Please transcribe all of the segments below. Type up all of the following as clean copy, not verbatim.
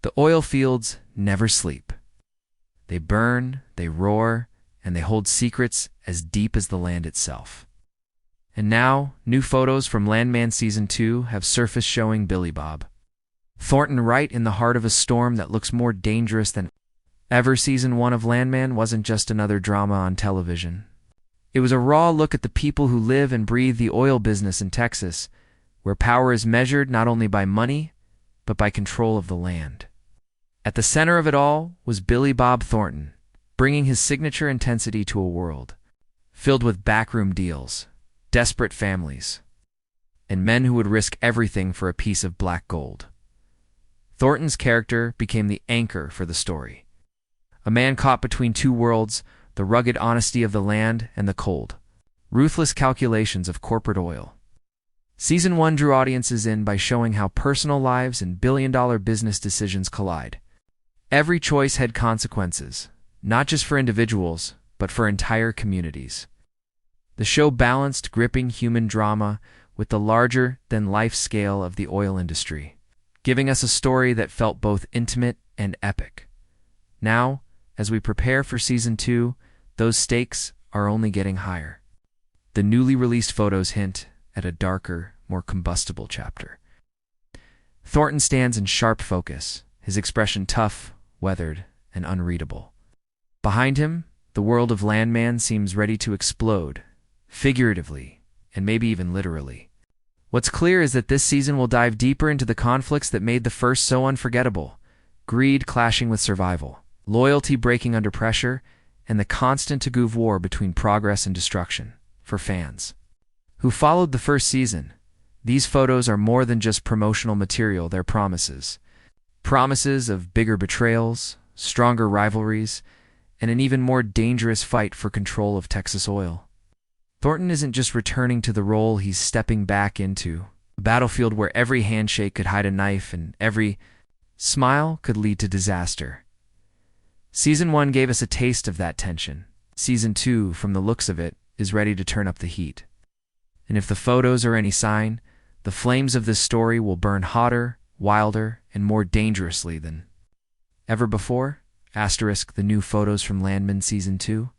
The oil fields never sleep. They burn, they roar, and they hold secrets as deep as the land itself. And now, new photos from Landman Season 2 have surfaced showing Billy Bob Thornton right in the heart of a storm that looks more dangerous than ever. Season 1 of Landman wasn't just another drama on television. It was a raw look at the people who live and breathe the oil business in Texas, where power is measured not only by money, but by control of the land. At the center of it all was Billy Bob Thornton, bringing his signature intensity to a world filled with backroom deals, desperate families, and men who would risk everything for a piece of black gold. Thornton's character became the anchor for the story. A man caught between two worlds, the rugged honesty of the land and the cold, ruthless calculations of corporate oil. Season 1 drew audiences in by showing how personal lives and billion-dollar business decisions collide. Every choice had consequences, not just for individuals, but for entire communities. The show balanced gripping human drama with the larger-than-life scale of the oil industry, giving us a story that felt both intimate and epic. Now, as we prepare for Season 2, those stakes are only getting higher. The newly released photos hint at a darker, more combustible chapter. Thornton stands in sharp focus, his expression tough, weathered, and unreadable. Behind him, the world of Landman seems ready to explode, figuratively, and maybe even literally. What's clear is that this season will dive deeper into the conflicts that made the first so unforgettable: greed clashing with survival, loyalty breaking under pressure, and the constant tug-of-war between progress and destruction. For fans who followed the first season, these photos are more than just promotional material. They're promises. Promises of bigger betrayals, stronger rivalries, and an even more dangerous fight for control of Texas oil. Thornton isn't just returning to the role, he's stepping back into a battlefield where every handshake could hide a knife and every smile could lead to disaster. Season 1 gave us a taste of that tension. Season 2, from the looks of it, is ready to turn up the heat. And if the photos are any sign, the flames of this story will burn hotter, wilder, and more dangerously than ever before. The new photos from Landman Season 2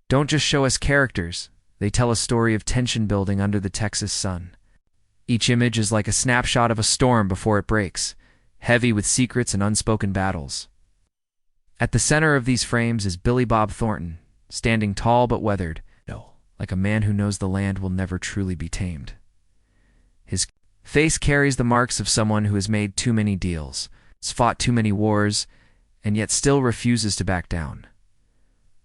don't just show us characters, they tell a story of tension building under the Texas sun. Each image is like a snapshot of a storm before it breaks, heavy with secrets and unspoken battles. At the center of these frames is Billy Bob Thornton, standing tall but weathered, like a man who knows the land will never truly be tamed. His face carries the marks of someone who has made too many deals, has fought too many wars, and yet still refuses to back down.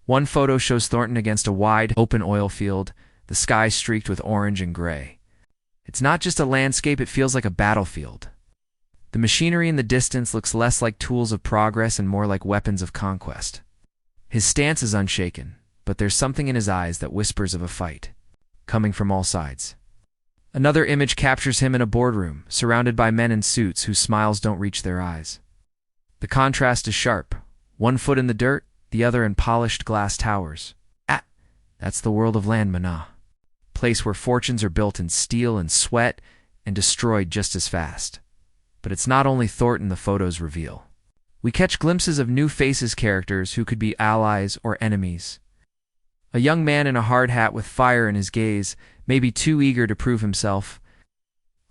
One photo shows Thornton against a wide, open oil field, the sky streaked with orange and gray. It's not just a landscape, it feels like a battlefield. The machinery in the distance looks less like tools of progress and more like weapons of conquest. His stance is unshaken, but there's something in his eyes that whispers of a fight, coming from all sides. Another image captures him in a boardroom, surrounded by men in suits whose smiles don't reach their eyes. The contrast is sharp, one foot in the dirt, the other in polished glass towers. That's the world of Landman, a place where fortunes are built in steel and sweat and destroyed just as fast. But it's not only Thornton the photos reveal. We catch glimpses of new faces, characters who could be allies or enemies. A young man in a hard hat with fire in his gaze, maybe too eager to prove himself.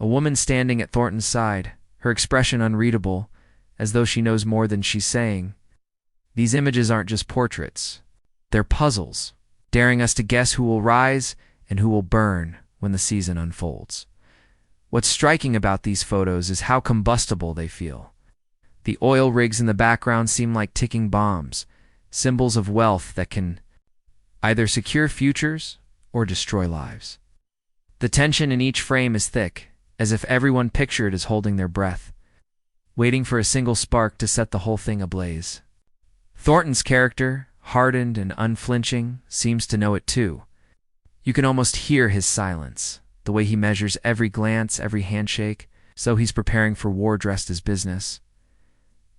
A woman standing at Thornton's side, her expression unreadable, as though she knows more than she's saying. These images aren't just portraits. They're puzzles, daring us to guess who will rise and who will burn when the season unfolds. What's striking about these photos is how combustible they feel. The oil rigs in the background seem like ticking bombs, symbols of wealth that can either secure futures or destroy lives. The tension in each frame is thick, as if everyone pictured is holding their breath, waiting for a single spark to set the whole thing ablaze. Thornton's character, hardened and unflinching, seems to know it too. You can almost hear his silence, the way he measures every glance, every handshake, so he's preparing for war dressed as business.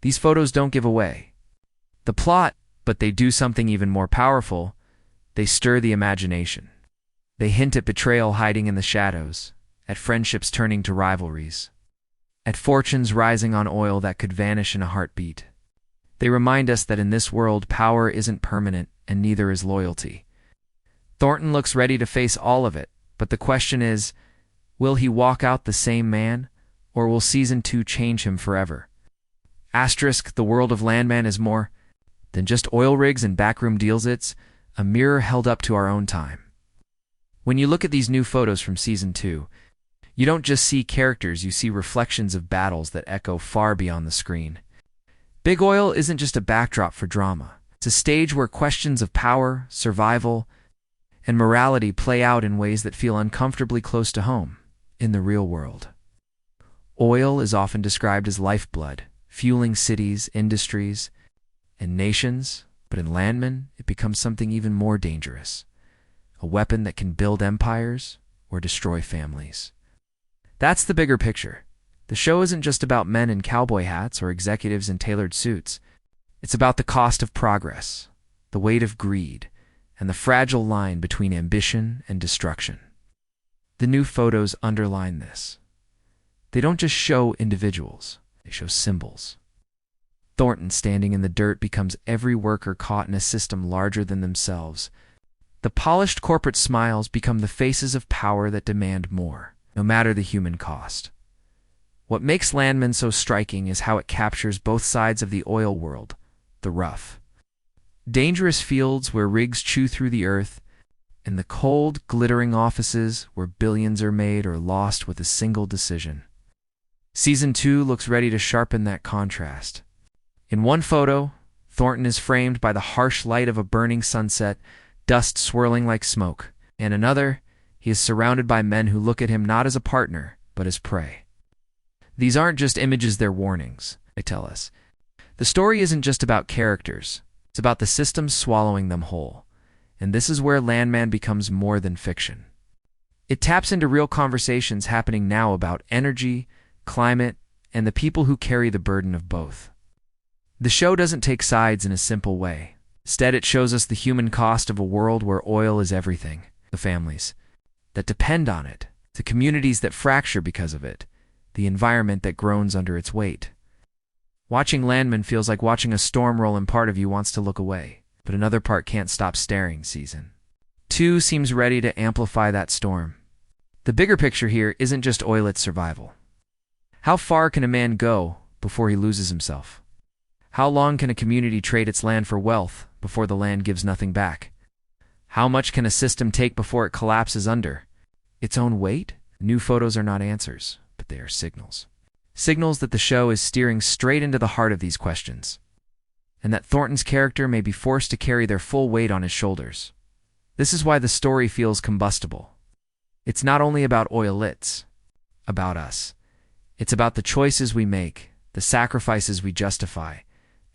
These photos don't give away the plot, but they do something even more powerful. They stir the imagination. They hint at betrayal hiding in the shadows, at friendships turning to rivalries, at fortunes rising on oil that could vanish in a heartbeat. They remind us that in this world, power isn't permanent and neither is loyalty. Thornton looks ready to face all of it, but the question is, will he walk out the same man, or will Season 2 change him forever? Asterisk, the world of Landman is more than just oil rigs and backroom deals. It's a mirror held up to our own time. When you look at these new photos from Season 2, you don't just see characters, you see reflections of battles that echo far beyond the screen. Big Oil isn't just a backdrop for drama. It's a stage where questions of power, survival, and morality play out in ways that feel uncomfortably close to home, in the real world. Oil is often described as lifeblood, fueling cities, industries, and nations, but in Landman, it becomes something even more dangerous. A weapon that can build empires or destroy families. That's the bigger picture. The show isn't just about men in cowboy hats or executives in tailored suits. It's about the cost of progress, the weight of greed, and the fragile line between ambition and destruction. The new photos underline this. They don't just show individuals, they show symbols. Thornton standing in the dirt becomes every worker caught in a system larger than themselves. The polished corporate smiles become the faces of power that demand more, no matter the human cost. What makes Landman so striking is how it captures both sides of the oil world, the rough, dangerous fields where rigs chew through the earth, and the cold, glittering offices where billions are made or lost with a single decision. Season 2 looks ready to sharpen that contrast. In one photo, Thornton is framed by the harsh light of a burning sunset, dust swirling like smoke. In another, he is surrounded by men who look at him not as a partner, but as prey. These aren't just images, they're warnings, they tell us. The story isn't just about characters, it's about the systems swallowing them whole. And this is where Landman becomes more than fiction. It taps into real conversations happening now about energy, climate, and the people who carry the burden of both. The show doesn't take sides in a simple way. Instead, it shows us the human cost of a world where oil is everything, the families that depend on it, the communities that fracture because of it, the environment that groans under its weight. Watching Landman feels like watching a storm roll, and part of you wants to look away, but another part can't stop staring. Season 2 seems ready to amplify that storm. The bigger picture here isn't just oil, it's survival. How far can a man go before he loses himself? How long can a community trade its land for wealth before the land gives nothing back? How much can a system take before it collapses under its own weight? New photos are not answers, but they are signals. Signals that the show is steering straight into the heart of these questions, and that Thornton's character may be forced to carry their full weight on his shoulders. This is why the story feels combustible. It's not only about oil, it's about us. It's about the choices we make, the sacrifices we justify,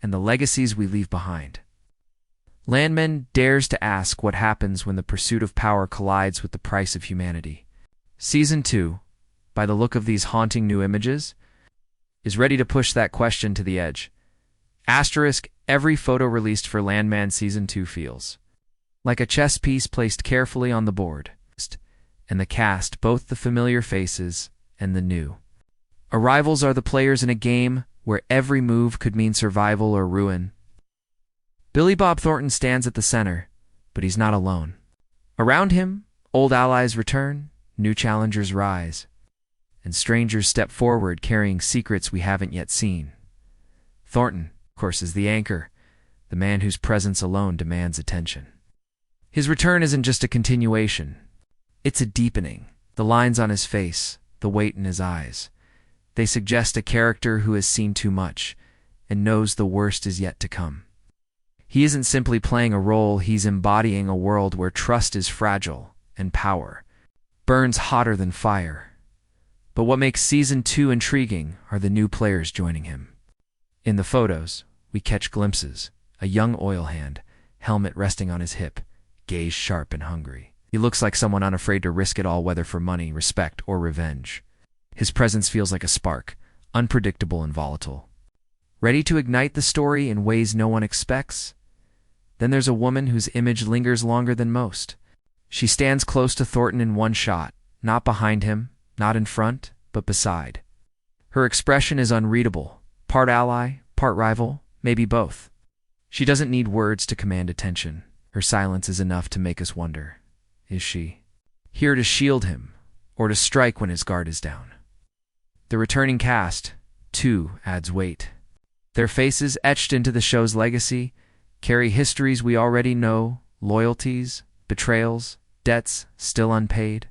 and the legacies we leave behind. Landman dares to ask what happens when the pursuit of power collides with the price of humanity. Season 2, by the look of these haunting new images, is ready to push that question to the edge. Asterisk, every photo released for Landman Season 2 feels like a chess piece placed carefully on the board, and the cast, both the familiar faces and the new arrivals, are the players in a game where every move could mean survival or ruin. Billy Bob Thornton stands at the center, but he's not alone. Around him, old allies return, new challengers rise, and strangers step forward carrying secrets we haven't yet seen. Thornton, of course, is the anchor, the man whose presence alone demands attention. His return isn't just a continuation, it's a deepening. The lines on his face, the weight in his eyes, they suggest a character who has seen too much and knows the worst is yet to come. He isn't simply playing a role, he's embodying a world where trust is fragile and power burns hotter than fire. But what makes Season 2 intriguing are the new players joining him. In the photos, we catch glimpses, a young oil hand, helmet resting on his hip, gaze sharp and hungry. He looks like someone unafraid to risk it all, whether for money, respect, or revenge. His presence feels like a spark, unpredictable and volatile, ready to ignite the story in ways no one expects. Then there's a woman whose image lingers longer than most. She stands close to Thornton in one shot, not behind him, not in front, but beside. Her expression is unreadable, part ally, part rival, maybe both. She doesn't need words to command attention. Her silence is enough to make us wonder, is she here to shield him, or to strike when his guard is down? The returning cast, too, adds weight. Their faces, etched into the show's legacy, carry histories we already know, loyalties, betrayals, debts still unpaid.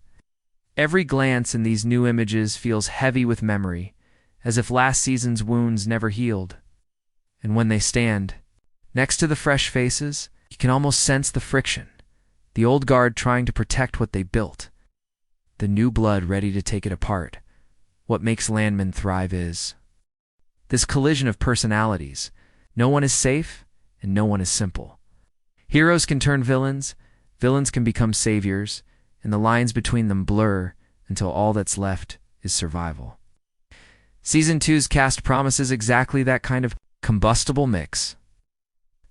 Every glance in these new images feels heavy with memory, as if last season's wounds never healed. And when they stand next to the fresh faces, you can almost sense the friction. The old guard trying to protect what they built, the new blood ready to take it apart. What makes Landman thrive is this collision of personalities. No one is safe, and no one is simple. Heroes can turn villains, villains can become saviors, and the lines between them blur until all that's left is survival. Season 2's cast promises exactly that kind of combustible mix.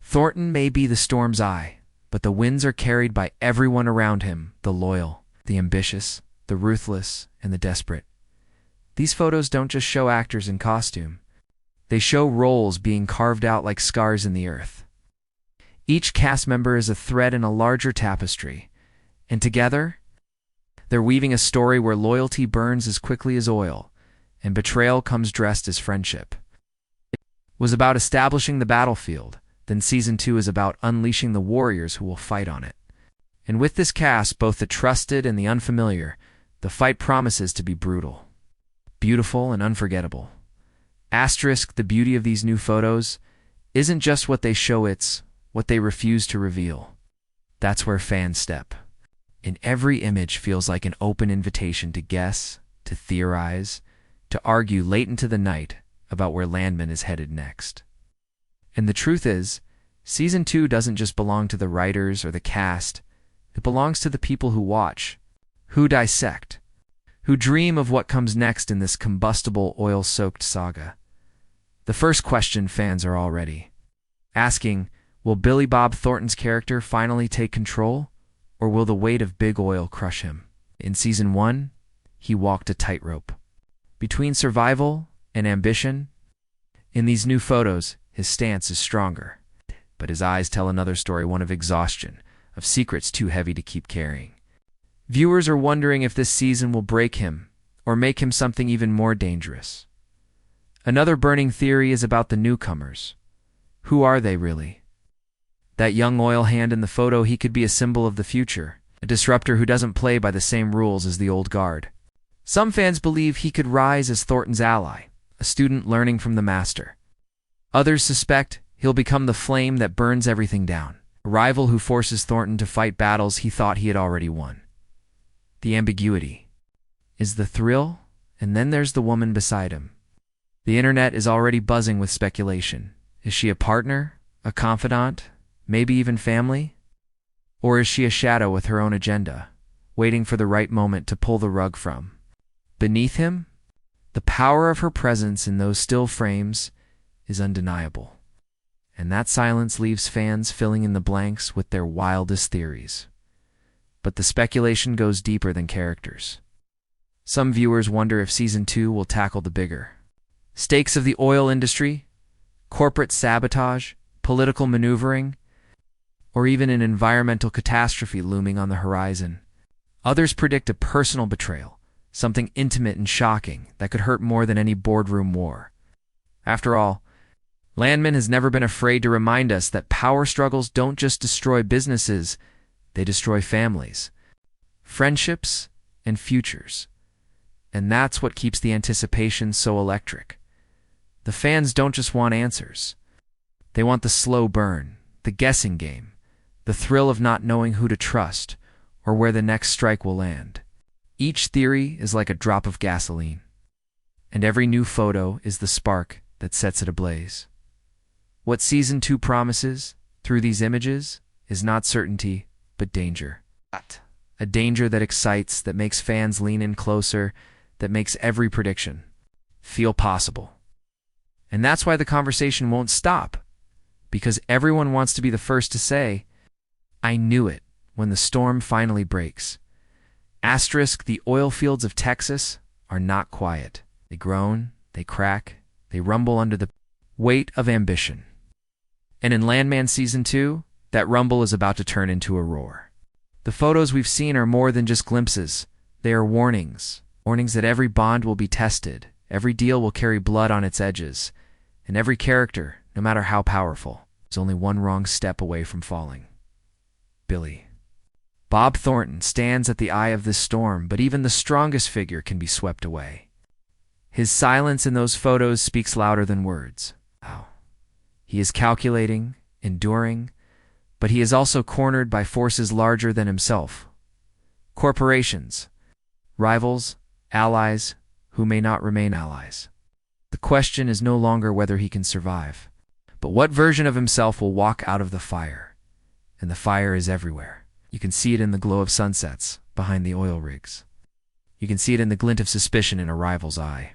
Thornton may be the storm's eye, but the winds are carried by everyone around him, the loyal, the ambitious, the ruthless, and the desperate. These photos don't just show actors in costume. They show roles being carved out like scars in the earth. Each cast member is a thread in a larger tapestry, and together, they're weaving a story where loyalty burns as quickly as oil, and betrayal comes dressed as friendship. It was about establishing the battlefield, then Season 2 is about unleashing the warriors who will fight on it. And with this cast, both the trusted and the unfamiliar, the fight promises to be brutal, beautiful, and unforgettable. Asterisk, the beauty of these new photos isn't just what they show, it's what they refuse to reveal. That's where fans step. And every image feels like an open invitation to guess, to theorize, to argue late into the night about where Landman is headed next. And the truth is, Season 2 doesn't just belong to the writers or the cast. It belongs to the people who watch, who dissect, who dream of what comes next in this combustible, oil-soaked saga. The first question fans are already asking, will Billy Bob Thornton's character finally take control, or will the weight of big oil crush him? In Season 1, he walked a tightrope between survival and ambition. In these new photos, his stance is stronger, but his eyes tell another story, one of exhaustion, of secrets too heavy to keep carrying. Viewers are wondering if this season will break him or make him something even more dangerous. Another burning theory is about the newcomers. Who are they really? That young oil hand in the photo, he could be a symbol of the future, a disruptor who doesn't play by the same rules as the old guard. Some fans believe he could rise as Thornton's ally, a student learning from the master. Others suspect he'll become the flame that burns everything down, a rival who forces Thornton to fight battles he thought he had already won. The ambiguity is the thrill, and then there's the woman beside him. The internet is already buzzing with speculation. Is she a partner, a confidant, maybe even family? Or is she a shadow with her own agenda, waiting for the right moment to pull the rug from? Beneath him, the power of her presence in those still frames is undeniable. And that silence leaves fans filling in the blanks with their wildest theories. But the speculation goes deeper than characters. Some viewers wonder if Season 2 will tackle the bigger stakes of the oil industry, corporate sabotage, political maneuvering, or even an environmental catastrophe looming on the horizon. Others predict a personal betrayal, something intimate and shocking that could hurt more than any boardroom war. After all, Landman has never been afraid to remind us that power struggles don't just destroy businesses, they destroy families, friendships, and futures. And that's what keeps the anticipation so electric. The fans don't just want answers. They want the slow burn, the guessing game, the thrill of not knowing who to trust or where the next strike will land. Each theory is like a drop of gasoline, and every new photo is the spark that sets it ablaze. What Season 2 promises, through these images, is not certainty, but danger. A danger that excites, that makes fans lean in closer, that makes every prediction feel possible. And that's why the conversation won't stop, because everyone wants to be the first to say, I knew it, when the storm finally breaks. Asterisk, the oil fields of Texas are not quiet. They groan, they crack, they rumble under the weight of ambition. And in Landman Season 2, that rumble is about to turn into a roar. The photos we've seen are more than just glimpses. They are warnings. Warnings that every bond will be tested, every deal will carry blood on its edges, and every character, no matter how powerful, is only one wrong step away from falling. Billy Bob Thornton stands at the eye of this storm, but even the strongest figure can be swept away. His silence in those photos speaks louder than words. Wow. He is calculating, enduring, but he is also cornered by forces larger than himself. Corporations, rivals, allies who may not remain allies. The question is no longer whether he can survive, but what version of himself will walk out of the fire. And the fire is everywhere. You can see it in the glow of sunsets behind the oil rigs. You can see it in the glint of suspicion in a rival's eye.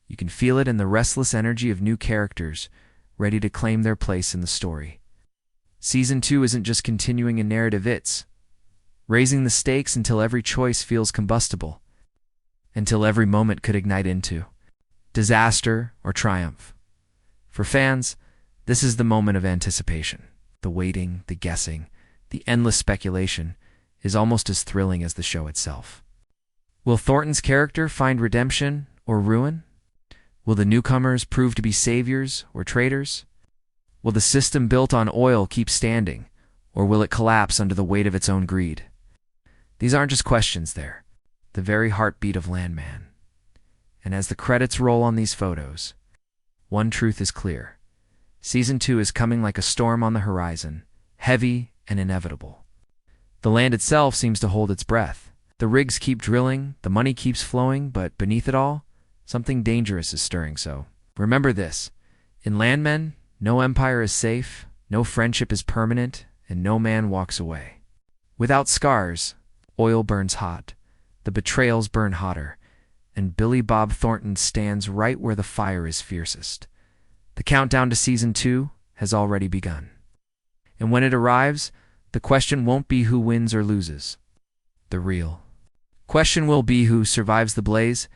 You can feel it in the restless energy of new characters ready to claim their place in the story. Season 2 isn't just continuing a narrative, it's raising the stakes until every choice feels combustible, until every moment could ignite into disaster or triumph. For fans, this is the moment of anticipation. The waiting, the guessing, the endless speculation is almost as thrilling as the show itself. Will Thornton's character find redemption or ruin? Will the newcomers prove to be saviors or traitors? Will the system built on oil keep standing, or will it collapse under the weight of its own greed? These aren't just questions, they're the very heartbeat of Landman. And as the credits roll on these photos, one truth is clear. Season 2 is coming like a storm on the horizon, heavy and inevitable. The land itself seems to hold its breath. The rigs keep drilling, the money keeps flowing, but beneath it all, something dangerous is stirring. So remember this. In Landmen, no empire is safe, no friendship is permanent, and no man walks away. Without scars, oil burns hot, the betrayals burn hotter, and Billy Bob Thornton stands right where the fire is fiercest. The countdown to Season 2 has already begun. And when it arrives, the question won't be who wins or loses. The real question will be who survives the blaze,